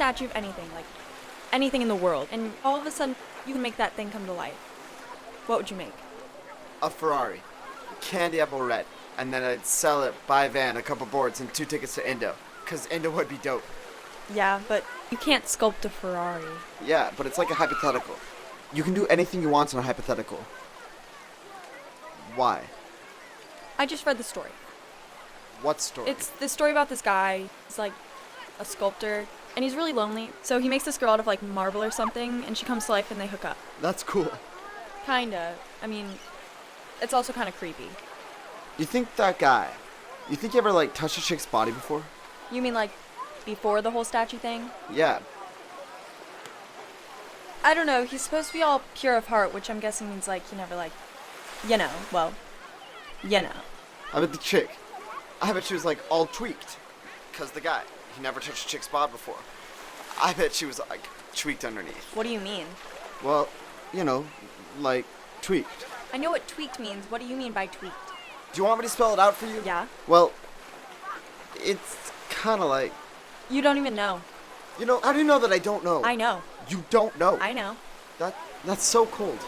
statue of anything, like anything in the world, and all of a sudden you can make that thing come to life. What would you make? A Ferrari. Candy apple red. And then I'd sell it, buy a van, a couple boards, and 2 tickets to Indo. Cause Indo would be dope. Yeah, but you can't sculpt a Ferrari. Yeah, but it's like a hypothetical. You can do anything you want in a hypothetical. Why? I just read the story. What story? It's the story about this guy. He's like a sculptor, and he's really lonely. So he makes this girl out of like marble or something, and she comes to life and they hook up. That's cool. Kinda. I mean, it's also kind of creepy. You think that guy, you think you ever like touched a chick's body before? You mean like before the whole statue thing? Yeah. I don't know. He's supposed to be all pure of heart, which I'm guessing means like he never like, well, you know. I bet the chick, I bet she was like all tweaked. Cause the guy, he never touched a chick's body before. I bet she was like tweaked underneath. What do you mean? Well, you know, like tweaked. I know what tweaked means. What do you mean by tweaked? Do you want me to spell it out for you? Yeah? Well, it's kind of like, You don't even know. you know, how do you know that I don't know? I know. You don't know. I know. That's so cold.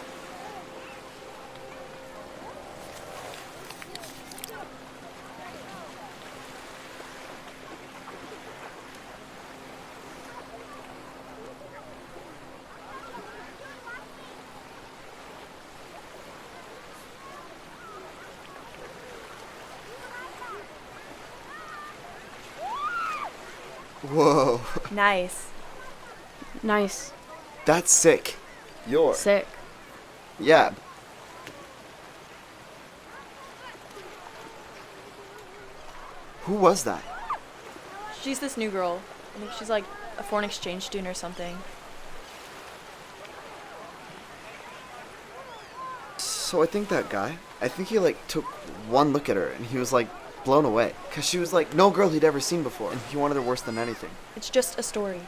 Whoa, Nice. Nice. that's sick. Sick. Yeah. Who was that? She's this new girl. I think she's like a foreign exchange student or something. So I think that guy, I think he like took one look at her and he was like blown away. Cause she was like no girl he'd ever seen before and he wanted her worse than anything. It's just a story.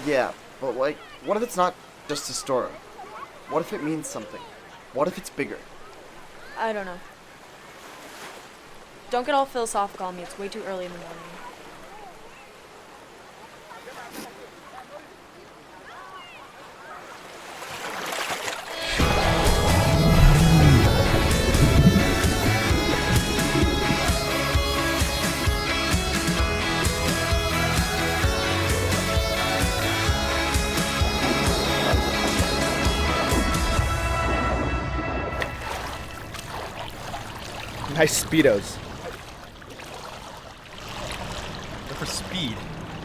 Yeah, but like, what if it's not just a story? What if it means something? What if it's bigger? I don't know. Don't get all philosophical on me. It's way too early in the morning. Nice Speedos. But for speed,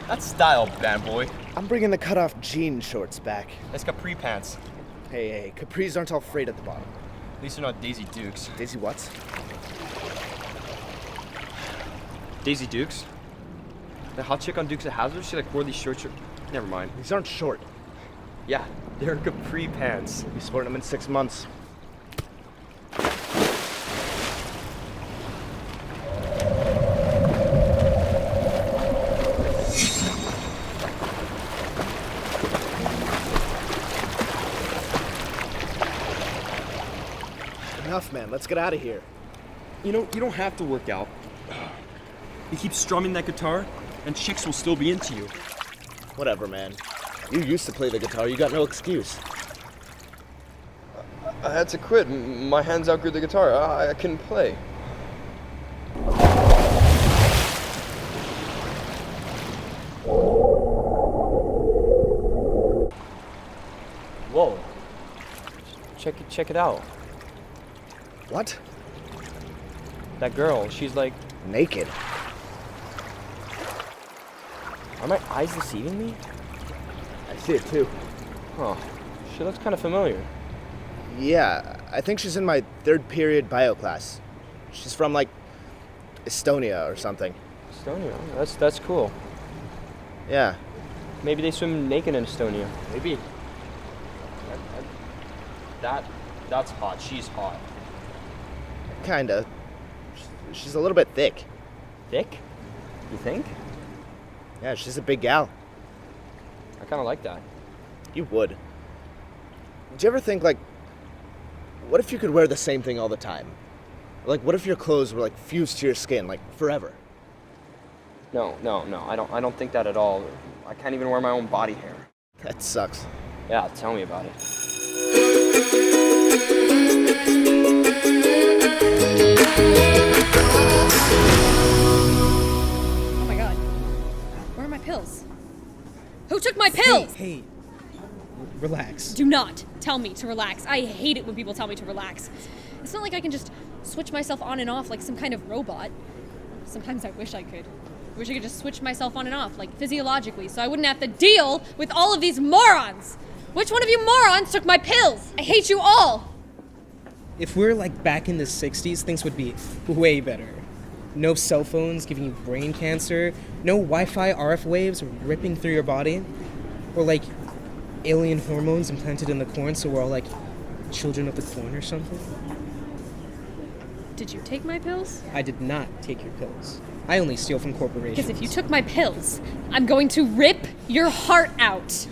that's style, bad boy. I'm bringing the cutoff jean shorts back. That's capri pants. Hey, capris aren't all frayed at the bottom. At least they're not Daisy Dukes. Daisy what? Daisy Dukes? The hot chick on Dukes of Hazzard? She like wore these shorts. Never mind. These aren't short. Yeah, they're capri pants. Be sporting them in 6 months. Enough, man. Let's get out of here. You know, you don't have to work out. You keep strumming that guitar, and chicks will still be into you. Whatever, man. You used to play the guitar. You got no excuse. I had to quit. My hands outgrew the guitar. I couldn't play. Whoa. Check it out. What? That girl, she's like, Naked. are my eyes deceiving me? I see it too. Huh. She looks kind of familiar. Yeah, I think she's in my 3rd period bio class. She's from like Estonia or something. Estonia. That's cool. Yeah, Maybe they swim naked in Estonia. maybe. That's hot. She's hot. Kinda. She's a little bit thick. Thick? You think? Yeah, she's a big gal. I kind of like that. You would. Did you ever think, like, what if you could wear the same thing all the time? Like, what if your clothes were, like, fused to your skin, like, forever? No. I don't think that at all. I can't even wear my own body hair. That sucks. Yeah, tell me about it. Oh my god. Where are my pills? Who took my pills? Hey, relax. Do not tell me to relax. I hate it when people tell me to relax. It's not like I can just switch myself on and off like some kind of robot. Sometimes I wish I could. I wish I could just switch myself on and off, like physiologically, so I wouldn't have to deal with all of these morons. Which one of you morons took my pills? I hate you all. If we're like back in the 60s, things would be way better. No cell phones giving you brain cancer, no Wi-Fi RF waves ripping through your body, or like alien hormones implanted in the corn so we're all like children of the corn or something. Did you take my pills? I did not take your pills. I only steal from corporations. Because if you took my pills, I'm going to rip your heart out.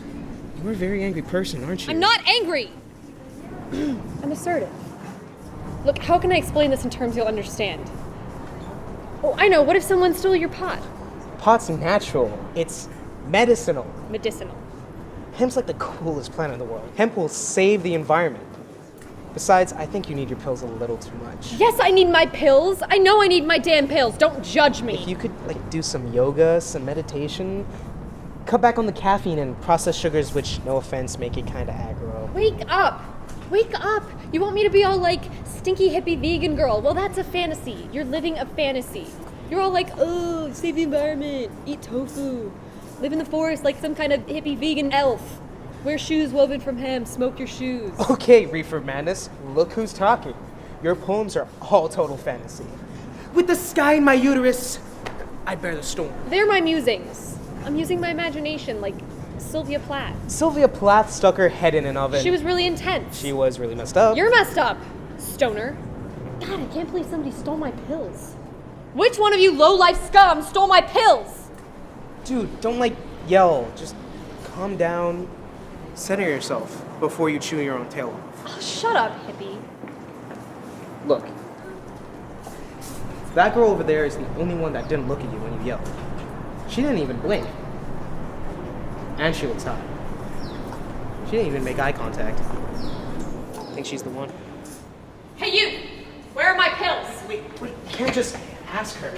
You're a very angry person, aren't you? I'm not angry. I'm assertive. Look, how can I explain this in terms you'll understand? Oh, I know. What if someone stole your pot? Pot's natural. It's medicinal. Medicinal. Hemp's like the coolest plant in the world. Hemp will save the environment. Besides, I think you need your pills a little too much. Yes, I need my pills. I know I need my damn pills. Don't judge me. If you could like do some yoga, some meditation, cut back on the caffeine and processed sugars, which, no offense, make it kind of aggro. Wake up. Wake up. You want me to be all like stinky hippie vegan girl? Well, that's a fantasy. You're living a fantasy. You're all like, oh, save the environment, eat tofu, live in the forest like some kind of hippie vegan elf. Wear shoes woven from hemp, smoke your shoes. Okay, Reefer Madness, look who's talking. Your poems are all total fantasy. With the sky in my uterus, I bear the storm. They're my musings. I'm using my imagination like Sylvia Plath. Sylvia Plath stuck her head in an oven. She was really intense. She was really messed up. You're messed up, stoner. God, I can't believe somebody stole my pills. Which one of you low-life scum stole my pills? Dude, don't like yell. Just calm down. Center yourself before you chew your own tail off. Oh, shut up, hippie. Look, that girl over there is the only one that didn't look at you when you yelled. She didn't even blink. And she looks hot. She didn't even make eye contact. I think she's the one. Hey, you! Where are my pills? Wait, you can't just ask her.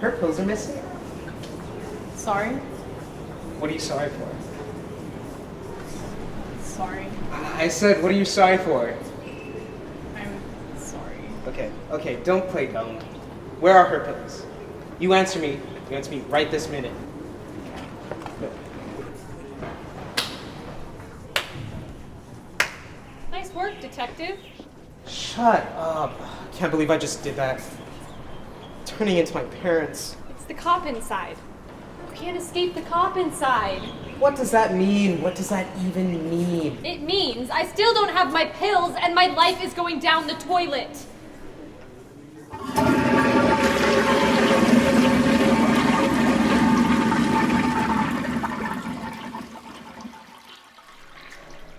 Her pills are missing. Sorry. What are you sorry for? Sorry. I said, what are you sorry for? I'm sorry. Okay, don't play dumb. Where are her pills? You answer me right this minute. Nice work, detective. Shut up. Can't believe I just did that. Turning into my parents. It's the cop inside. You can't escape the cop inside. What does that mean? What does that even mean? It means I still don't have my pills and my life is going down the toilet.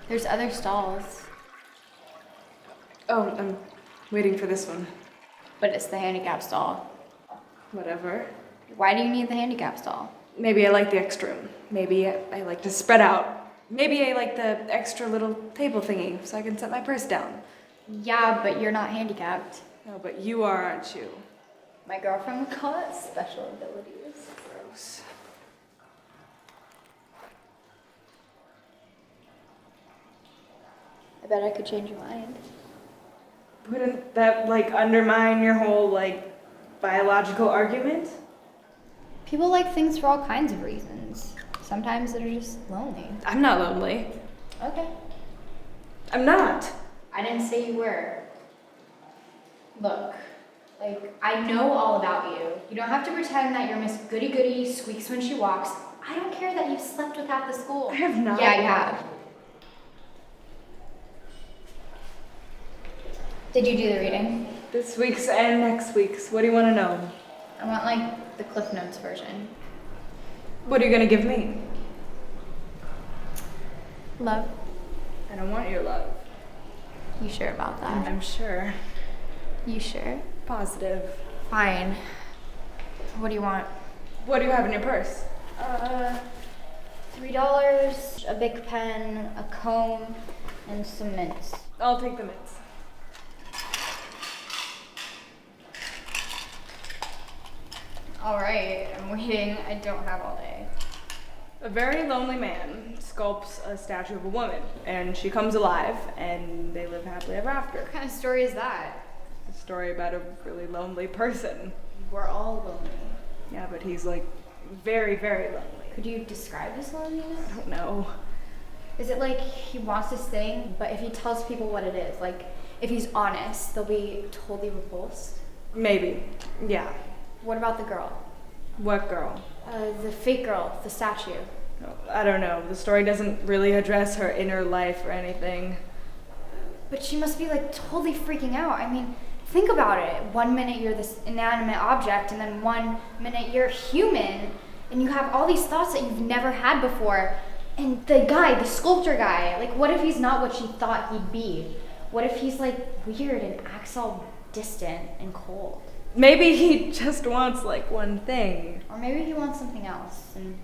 There's other stalls, Oh, I'm waiting for this one. but it's the handicap stall. Whatever. Why do you need the handicap stall? Maybe I like the extra room. Maybe I like to spread out. Maybe I like the extra little table thingy so I can set my purse down. Yeah, but you're not handicapped. No, but you are, aren't you? My girlfriend would call it special abilities. Gross. I bet I could change your mind. Wouldn't that, undermine your whole, biological argument? People like things for all kinds of reasons. Sometimes they're just lonely. I'm not lonely. Okay. I'm not. I didn't say you were. Look, I know all about you. You don't have to pretend that you're Miss Goody Goody, squeaks when she walks. I don't care that you've slept with half the school. I have not. Yeah, you have. Did you do the reading? This week's and next week's. What do you want to know? I want, the Cliff Notes version. What are you going to give me? Love. I don't want your love. You sure about that? I'm sure. You sure? Positive. Fine. What do you want? What do you have in your purse? $3, a Bic pen, a comb, and some mints. I'll take the mints. Alright, I'm waiting. I don't have all day. A very lonely man sculpts a statue of a woman, and she comes alive, and they live happily ever after. What kind of story is that? It's a story about a really lonely person. We're all lonely. Yeah, but he's like very, very lonely. Could you describe his loneliness? I don't know. Is it like he wants this thing, but if he tells people what it is, like if he's honest, they'll be totally repulsed? Maybe. Yeah. What about the girl? What girl? The fake girl, the statue. I don't know. The story doesn't really address her inner life or anything. But she must be like totally freaking out. I mean, think about it. 1 minute you're this inanimate object, and then 1 minute you're human, and you have all these thoughts that you've never had before. And the guy, the sculptor guy, like what if he's not what she thought he'd be? What if he's like weird and acts all distant and cold? Maybe he just wants like one thing. Or maybe he wants something else, and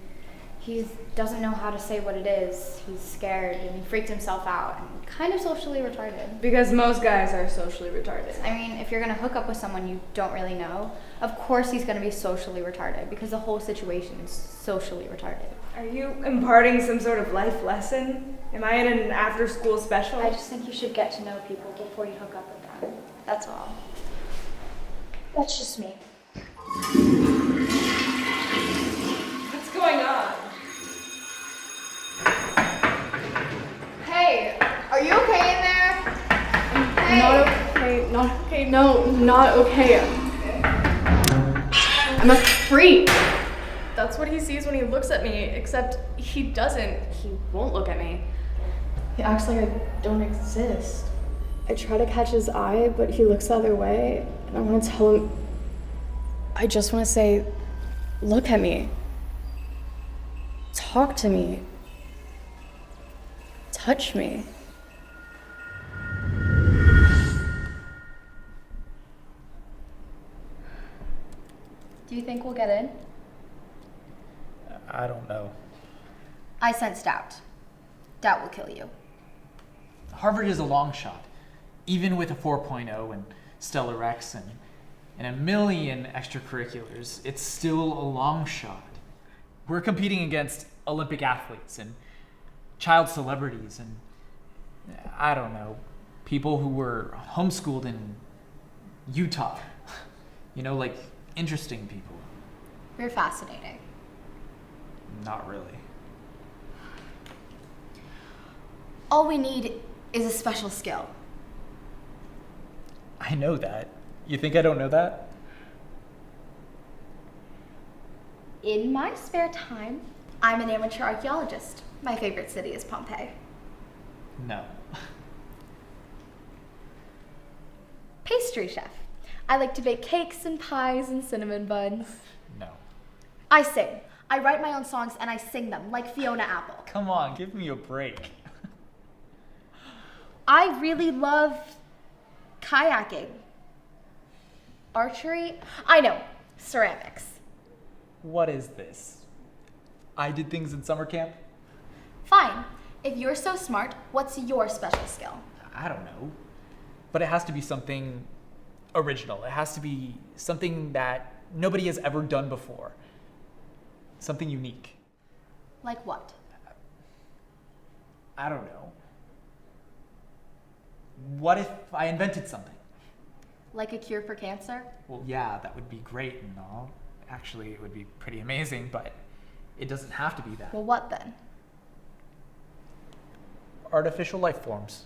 he doesn't know how to say what it is. He's scared, and he freaked himself out, and kind of socially retarded. Because most guys are socially retarded. I mean, if you're gonna hook up with someone you don't really know, of course he's gonna be socially retarded, because the whole situation is socially retarded. Are you imparting some sort of life lesson? Am I in an after-school special? I just think you should get to know people before you hook up with them. That's all. That's just me. What's going on? Hey, are you okay in there? Hey. Not okay, no, not okay. I'm a freak. That's what he sees when he looks at me, except he doesn't. He won't look at me. He acts like I don't exist. I try to catch his eye, but he looks the other way, and I want to tell him. I just want to say, look at me. Talk to me. Touch me. Do you think we'll get in? I don't know. I sense doubt. Doubt will kill you. Harvard is a long shot. Even with a 4.0 and Stellar Rex and a million extracurriculars, it's still a long shot. We're competing against Olympic athletes and child celebrities and, I don't know, people who were homeschooled in Utah. You know, like interesting people. You're fascinating. Not really. All we need is a special skill. I know that. You think I don't know that? In my spare time, I'm an amateur archaeologist. My favorite city is Pompeii. No. Pastry chef. I like to bake cakes and pies and cinnamon buns. No. I sing. I write my own songs and I sing them, like Fiona Apple. Come on, give me a break. I really love kayaking. Archery? I know. Ceramics. What is this? I did things in summer camp? Fine. If you're so smart, what's your special skill? I don't know. But it has to be something original. It has to be something that nobody has ever done before. Something unique. Like what? I don't know. What if I invented something? Like a cure for cancer? Well, yeah, that would be great and all. Actually, it would be pretty amazing, but it doesn't have to be that. Well, what then? Artificial life forms.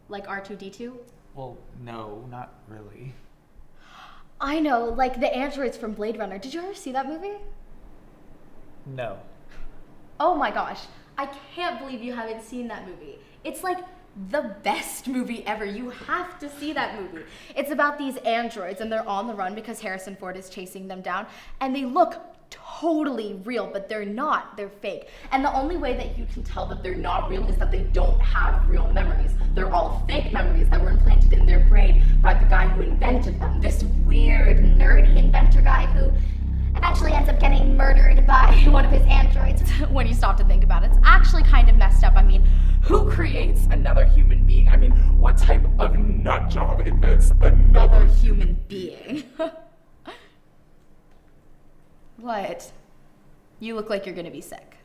Like R2-D2? Well, no, not really. I know, like the androids from Blade Runner. Did you ever see that movie? No. Oh my gosh, I can't believe you haven't seen that movie. It's like the best movie ever. You have to see that movie. It's about these androids and they're on the run because Harrison Ford is chasing them down, and they look totally real, but they're not. They're fake. And the only way that you can tell that they're not real is that they don't have real memories. They're all fake memories that were implanted in their brain by the guy who invented them. This weird, nerdy inventor guy who eventually ends up getting murdered by one of his androids. When you stop to think about it, it's actually kind of messed up. I mean, who creates another human being? I mean, What type of nut job invents another human being? What? You look like you're gonna be sick.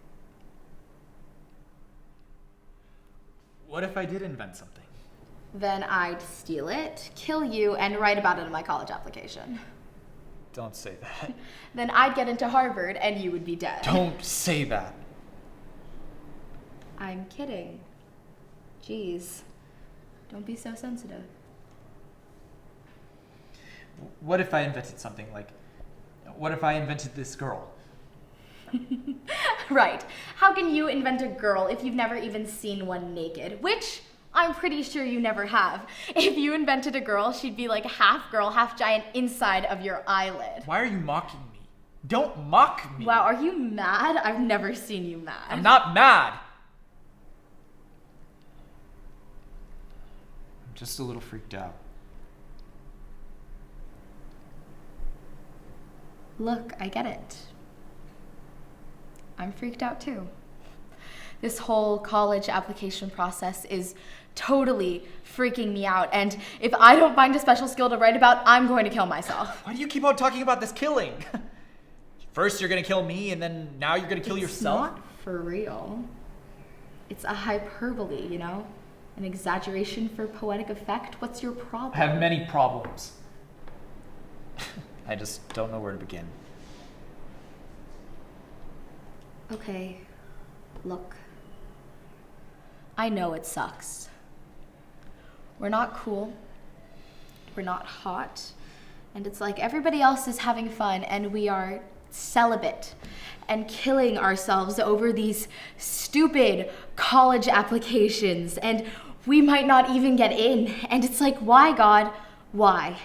What if I did invent something? Then I'd steal it, kill you, and write about it in my college application. Don't say that. Then I'd get into Harvard and you would be dead. Don't say that. I'm kidding. Jeez. Don't be so sensitive. What if I invented something like, what if I invented this girl? Right. How can you invent a girl if you've never even seen one naked? Which I'm pretty sure you never have. If you invented a girl, she'd be like half girl, half giant inside of your eyelid. Why are you mocking me? Don't mock me. Wow, are you mad? I've never seen you mad. I'm not mad. I'm just a little freaked out. Look, I get it. I'm freaked out too. This whole college application process is totally freaking me out, and if I don't find a special skill to write about, I'm going to kill myself. Why do you keep on talking about this killing? First you're gonna kill me, and then now you're gonna kill yourself? It's not for real. It's a hyperbole, you know? An exaggeration for poetic effect. What's your problem? I have many problems. I just don't know where to begin. Okay, look. I know it sucks. We're not cool. We're not hot. And it's like everybody else is having fun and we are celibate and killing ourselves over these stupid college applications, and we might not even get in. And it's like, why, God? Why?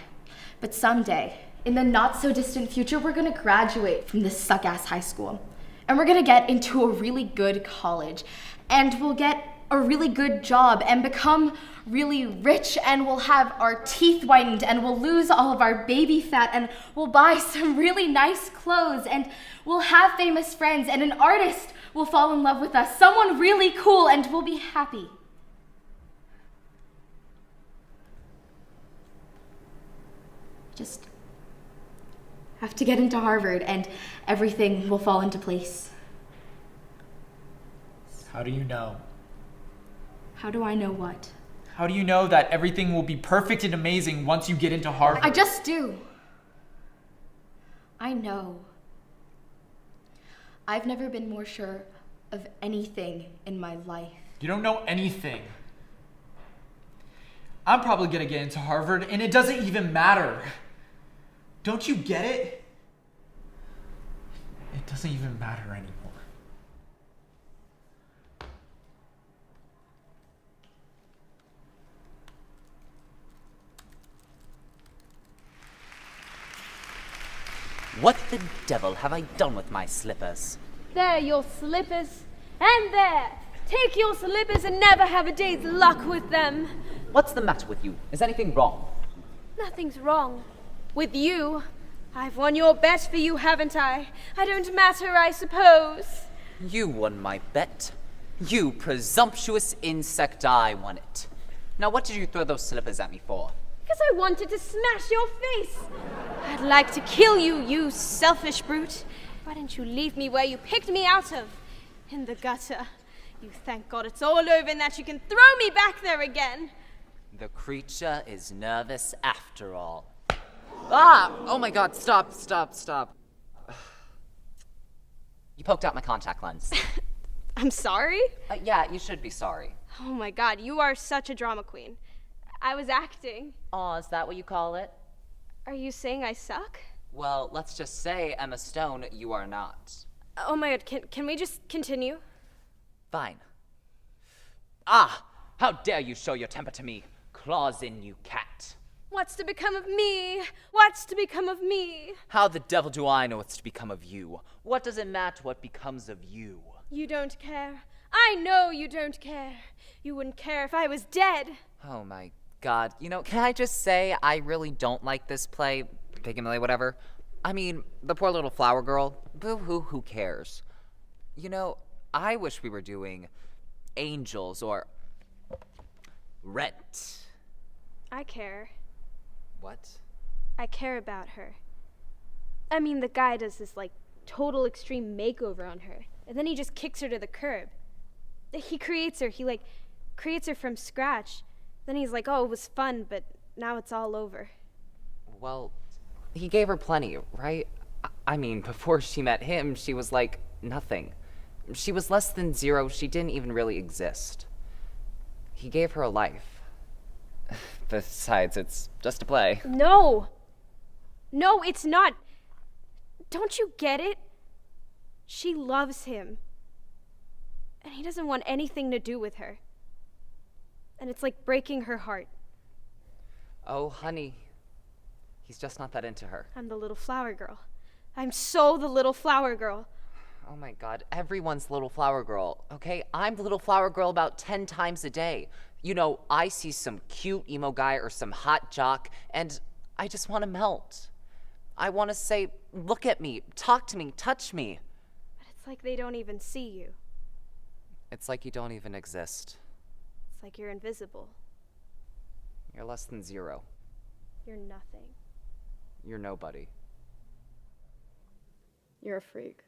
But someday, in the not so distant future, we're gonna graduate from this suck-ass high school. And we're gonna get into a really good college. And we'll get a really good job and become really rich, and we'll have our teeth whitened, and we'll lose all of our baby fat, and we'll buy some really nice clothes, and we'll have famous friends, and an artist will fall in love with us, someone really cool, and we'll be happy. Just have to get into Harvard and everything will fall into place. How do you know? How do I know what? How do you know that everything will be perfect and amazing once you get into Harvard? I just do. I know. I've never been more sure of anything in my life. You don't know anything. I'm probably gonna get into Harvard, and it doesn't even matter. Don't you get it? It doesn't even matter anymore. What the devil have I done with my slippers? There, your slippers. And there! Take your slippers and never have a day's luck with them. What's the matter with you? Is anything wrong? Nothing's wrong. With you. I've won your bet for you, haven't I? I don't matter, I suppose. You won my bet. You presumptuous insect, I won it. Now what did you throw those slippers at me for? Because I wanted to smash your face. I'd like to kill you, you selfish brute. Why didn't you leave me where you picked me out of? In the gutter. You thank God it's all over and that you can throw me back there again. The creature is nervous after all. Ah! Oh my God, stop. You poked out my contact lens. I'm sorry? Yeah, you should be sorry. Oh my God, you are such a drama queen. I was acting. Aw, is that what you call it? Are you saying I suck? Well, let's just say, Emma Stone, you are not. Oh my God, can we just continue? Fine. Ah! How dare you show your temper to me? Claws in, you cat. What's to become of me? What's to become of me? How the devil do I know what's to become of you? What does it matter what becomes of you? You don't care. I know you don't care. You wouldn't care if I was dead. Oh my god. You know, can I just say I really don't like this play? Piggy whatever. I mean, the poor little flower girl. Boo-hoo, who cares? You know, I wish we were doing Angels or Rent. I care. What? I care about her. I mean, the guy does this, like, total extreme makeover on her, and then he just kicks her to the curb. He creates her. He, like, creates her from scratch. Then he's like, oh, it was fun, but now it's all over. Well, he gave her plenty, right? I mean, before she met him, she was like nothing. She was less than zero. She didn't even really exist. He gave her a life. Besides, it's just a play. No! No, it's not. Don't you get it? She loves him. And he doesn't want anything to do with her. And it's like breaking her heart. Oh, honey. He's just not that into her. I'm the little flower girl. I'm so the little flower girl. Oh my god, everyone's the little flower girl, okay? I'm the little flower girl about 10 times a day. You know, I see some cute emo guy or some hot jock, and I just want to melt. I want to say, look at me, talk to me, touch me. But it's like they don't even see you. It's like you don't even exist. It's like you're invisible. You're less than zero. You're nothing. You're nobody. You're a freak.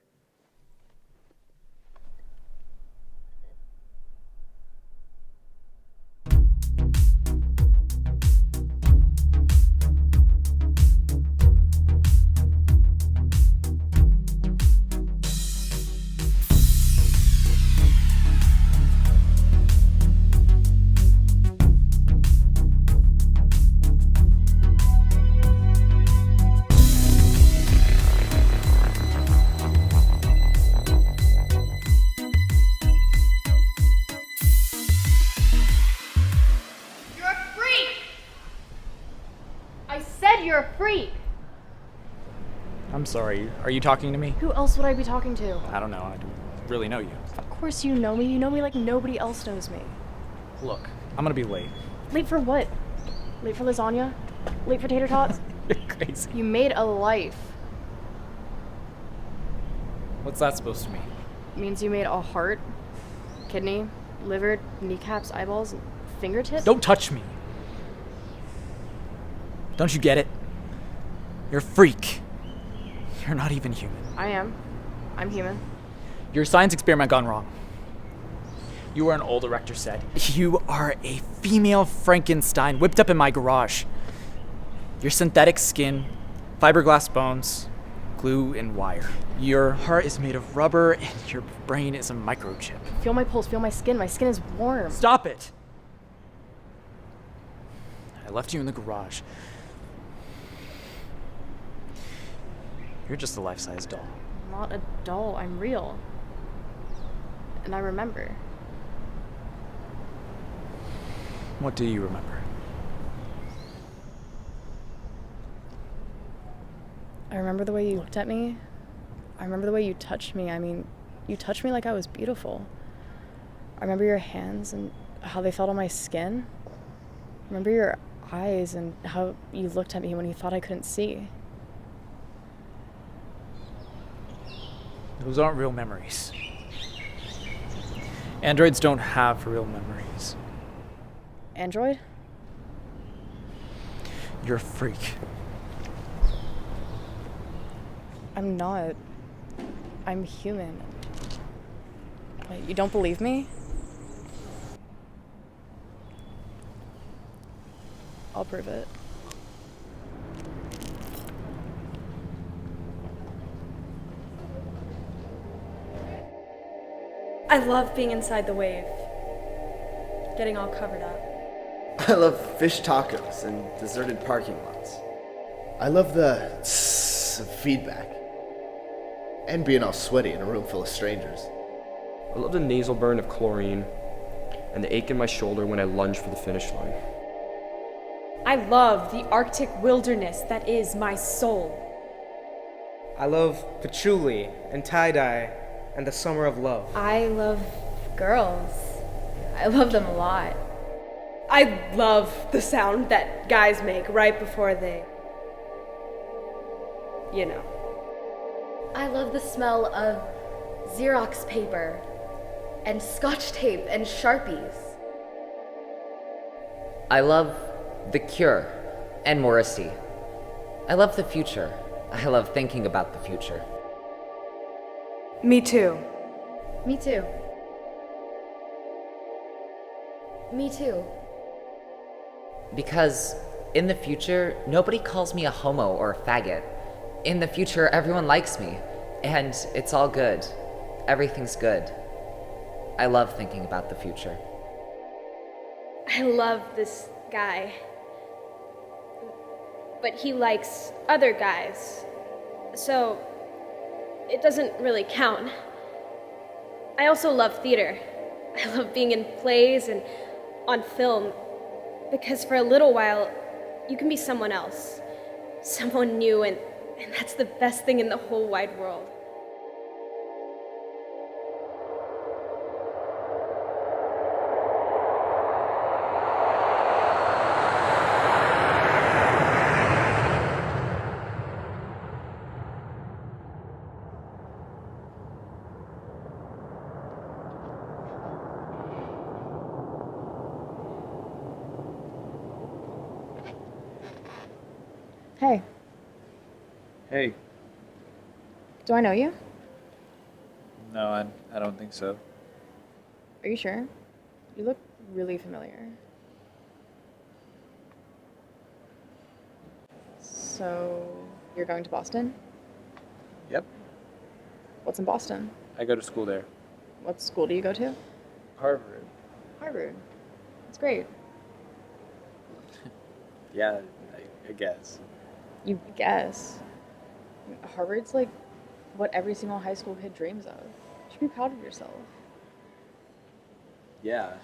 You're a freak! I'm sorry, are you talking to me? Who else would I be talking to? I don't know, I don't really know you. Of course you know me. You know me like nobody else knows me. Look, I'm gonna be late. Late for what? Late for lasagna? Late for tater tots? You're crazy. You made a life. What's that supposed to mean? It means you made a heart, kidney, liver, kneecaps, eyeballs, and fingertips? Don't touch me! Don't you get it? You're a freak. You're not even human. I am. I'm human. Your science experiment gone wrong. You were an old erector said. You are a female Frankenstein whipped up in my garage. Your synthetic skin, fiberglass bones, glue and wire. Your heart is made of rubber and your brain is a microchip. Feel my pulse, feel my skin. My skin is warm. Stop it! I left you in the garage. You're just a life-size doll. I'm not a doll, I'm real. And I remember. What do you remember? I remember the way you looked at me. I remember the way you touched me. I mean, you touched me like I was beautiful. I remember your hands and how they felt on my skin. I remember your eyes and how you looked at me when you thought I couldn't see. Those aren't real memories. Androids don't have real memories. Android? You're a freak. I'm not. I'm human. Wait, you don't believe me? I'll prove it. I love being inside the wave. Getting all covered up. I love fish tacos and deserted parking lots. I love the tss of feedback. And being all sweaty in a room full of strangers. I love the nasal burn of chlorine. and the ache in my shoulder when I lunge for the finish line. I love the Arctic wilderness that is my soul. I love patchouli and tie-dye and the summer of love. I love girls. I love them a lot. I love the sound that guys make right before they, you know. I love the smell of Xerox paper and Scotch tape and Sharpies. I love The Cure and Morrissey. I love the future. I love thinking about the future. Me too. Me too. Me too. Because in the future, nobody calls me a homo or a faggot. In the future, everyone likes me, and it's all good. Everything's good. I love thinking about the future. I love this guy. But he likes other guys. So, it doesn't really count. I also love theater. I love being in plays and on film. Because for a little while, you can be someone else. Someone new, and that's the best thing in the whole wide world. Hey, Hey. do I know you? No, I don't think so. Are you sure? You look really familiar. So, you're going to Boston? Yep. What's in Boston? I go to school there. What school do you go to? Harvard. Harvard. That's great. Yeah, I guess. You guess. Harvard's like what every single high school kid dreams of. You should be proud of yourself. Yeah.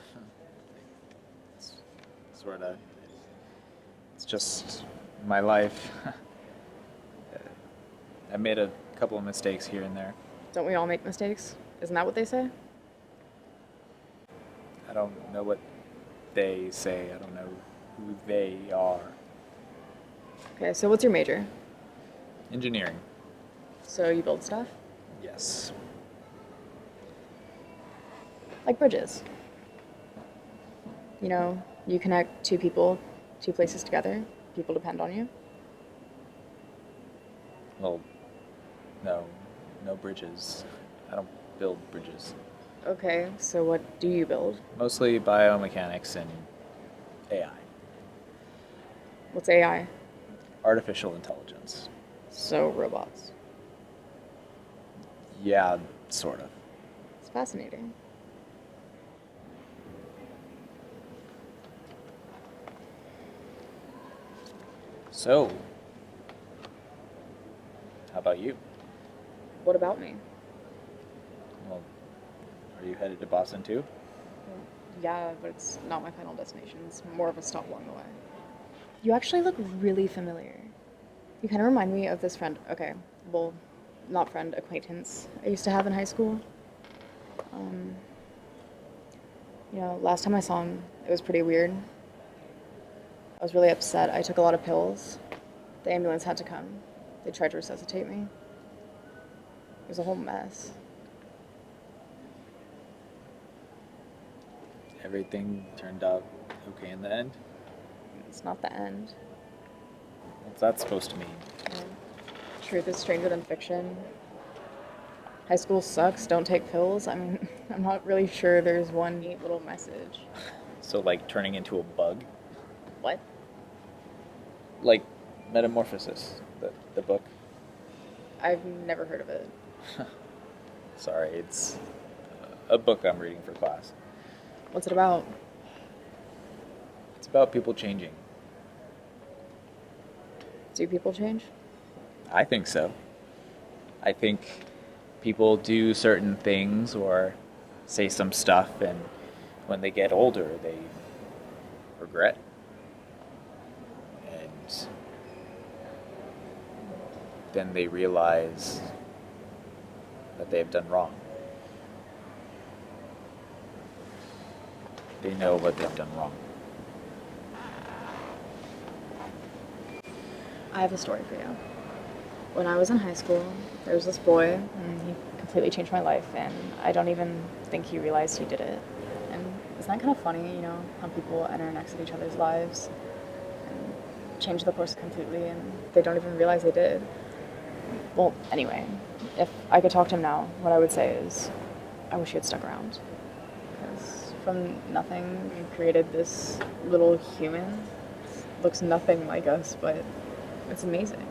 Sorta. It's just my life. I made a couple of mistakes here and there. Don't we all make mistakes? Isn't that what they say? I don't know what they say. I don't know who they are. Okay, so what's your major? Engineering. So you build stuff? Yes. Like bridges. You know, you connect two people, two places together. People depend on you. Well, no bridges. I don't build bridges. Okay, so what do you build? Mostly biomechanics and AI. What's AI? Artificial intelligence. So robots. Yeah, sort of. It's fascinating. So, how about you? What about me? Well, are you headed to Boston too? Yeah, but it's not my final destination. It's more of a stop along the way. You actually look really familiar. You kind of remind me of this friend. Okay, well, not friend, acquaintance I used to have in high school. You know, last time I saw him, it was pretty weird. I was really upset. I took a lot of pills. The ambulance had to come. They tried to resuscitate me. It was a whole mess. Everything turned out okay in the end? It's not the end. What's that supposed to mean? You know, truth is stranger than fiction. High school sucks, don't take pills. I mean, I'm not really sure there's one neat little message. So, like turning into a bug? What? Like Metamorphosis, the book. I've never heard of it. Sorry, it's a book I'm reading for class. What's it about? It's about people changing. Do people change? I think so. I think people do certain things or say some stuff and when they get older, they regret. And then they realize that they have done wrong. They know what they've done wrong. I have a story for you. When I was in high school, there was this boy, and he completely changed my life, and I don't even think he realized he did it. And isn't that kind of funny, you know, how people enter next to each other's lives and change the course completely, and they don't even realize they did. Well, anyway, if I could talk to him now, what I would say is, I wish he had stuck around. Because from nothing, he created this little human. Looks nothing like us, but it's amazing.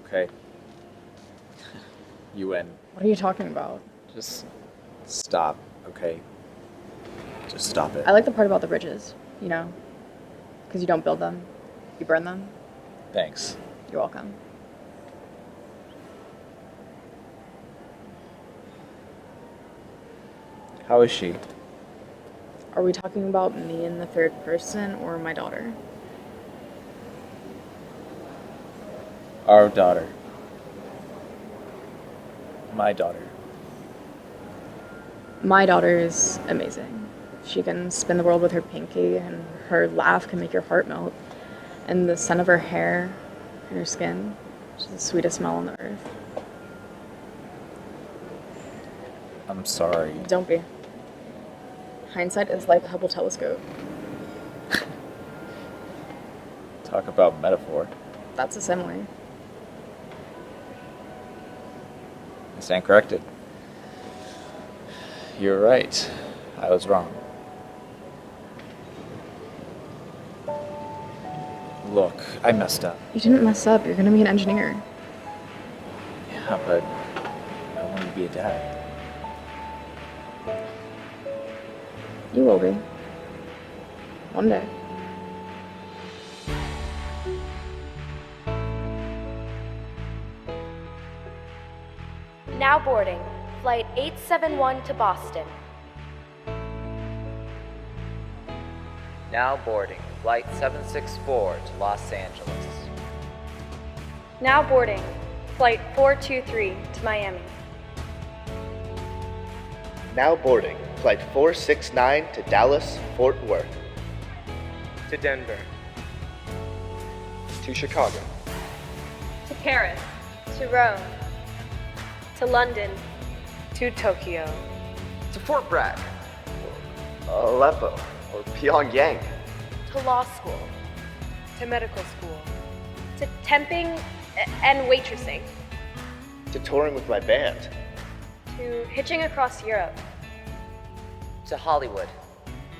Okay. You win. What are you talking about? Just stop, okay? Just stop it. I like the part about the bridges, you know? Because you don't build them, you burn them. Thanks. You're welcome. How is she? Are we talking about me in the third person or my daughter? Our daughter. My daughter. My daughter is amazing. She can spin the world with her pinky, and her laugh can make your heart melt. And the scent of her hair and her skin, she's the sweetest smell on the earth. I'm sorry. Don't be. Hindsight is like a Hubble telescope. Talk about metaphor. That's a simile. I stand corrected. You're right. I was wrong. Look, I messed up. You didn't mess up. You're gonna be an engineer. Yeah, but I wanted to be a dad. You will be. One day. Now boarding. Flight 871 to Boston. Now boarding. Flight 764 to Los Angeles. Now boarding. Flight 423 to Miami. Now boarding. Flight 469 to Dallas, Fort Worth. To Denver. To Chicago. To Paris. To Rome. To London. To Tokyo. To Fort Bragg, or Aleppo, or Pyongyang. To law school. To medical school. To temping and waitressing. To touring with my band. To hitching across Europe. To Hollywood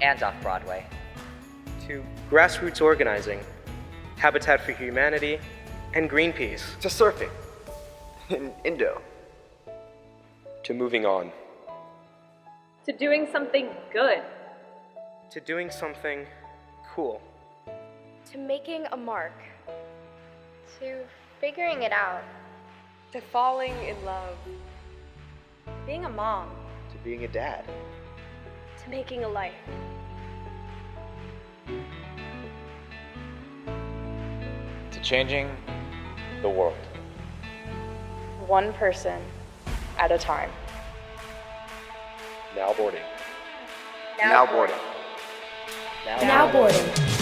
and off-Broadway. To grassroots organizing, Habitat for Humanity, and Greenpeace. To surfing in Indo. To moving on. To doing something good. To doing something cool. To making a mark. To figuring it out. To falling in love. Being a mom. To being a dad. To making a life. To changing the world. One person at a time. Now boarding. Now boarding. Now boarding.